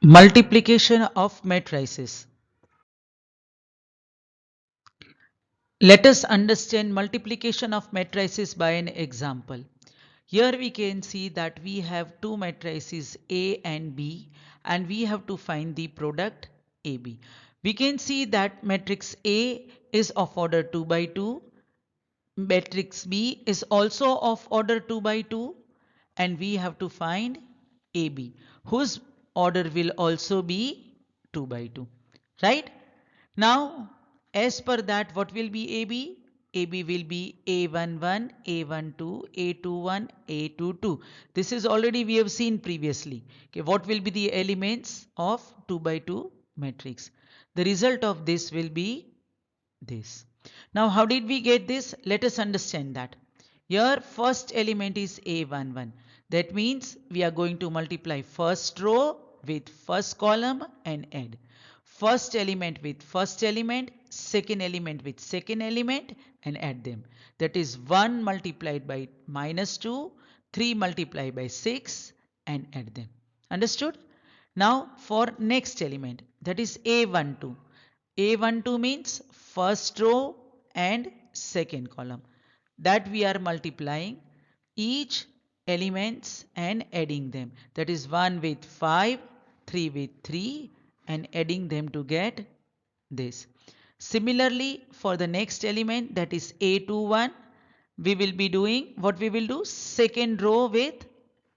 Multiplication of matrices. Let us understand multiplication of matrices by an example. Here we can see that we have two matrices A and B and we have to find the product AB. We can see that matrix A is of order 2 by 2, matrix B is also of order 2 by 2, and we have to find AB whose order will also be 2 by 2, right? Now, as per that, what will be AB? AB will be A11, A12, A21, A22. This is already we have seen previously. Okay, what will be the elements of 2 by 2 matrix? The result of this will be this. Now, how did we get this? Let us understand that. Here, first element is A11. That means we are going to multiply first row with first column and add. First element with first element, second element with second element and add them. That is 1 multiplied by -2, 3 multiplied by 6 and add them. Understood? Now for next element, that is A12. A12 means first row and second column. That we are multiplying each elements and adding them. That is 1 with 5, 3 with 3 and adding them to get this. Similarly, for the next element, that is A21, we will be doing what we will do, second row with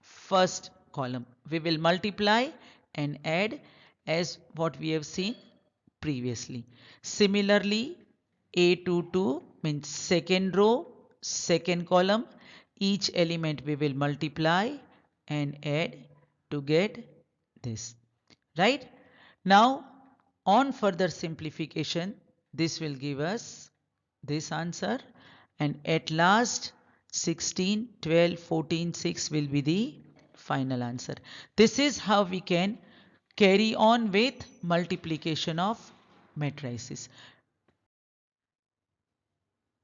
first column. We will multiply and add as what we have seen previously. Similarly, A22 means second row, second column. Each element we will multiply and add to get this. Right? Now, on further simplification, this will give us this answer, and at last 16, 12, 14, 6 will be the final answer. This is how we can carry on with multiplication of matrices.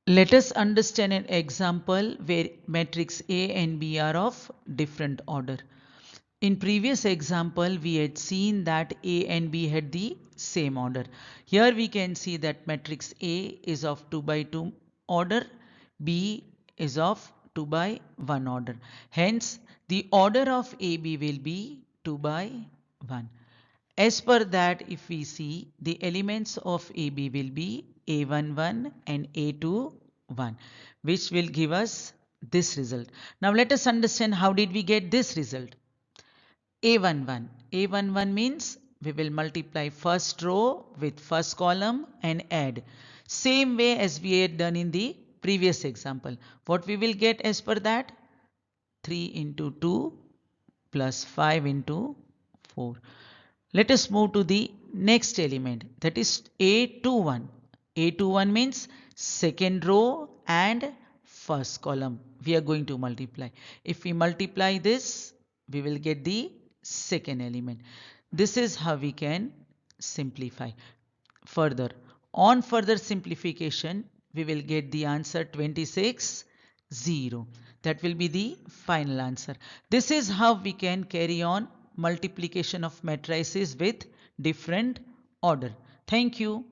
Let us understand an example where matrix A and B are of different order. In previous example, we had seen that A and B had the same order. Here we can see that matrix A is of 2 by 2 order, B is of 2 by 1 order. Hence, the order of AB will be 2 by 1. As per that, if we see, the elements of AB will be A11 and A21, which will give us this result. Now let us understand how did we get this result. A11. A11 means we will multiply first row with first column and add. Same way as we had done in the previous example. What we will get as per that? 3 into 2 plus 5 into 4. Let us move to the next element, that is A21. A21 means second row and first column. We are going to multiply. If we multiply this, we will get the second element. This is how we can simplify. Further, on further simplification, we will get the answer 26, 0. That will be the final answer. This is how we can carry on multiplication of matrices with different order. Thank you.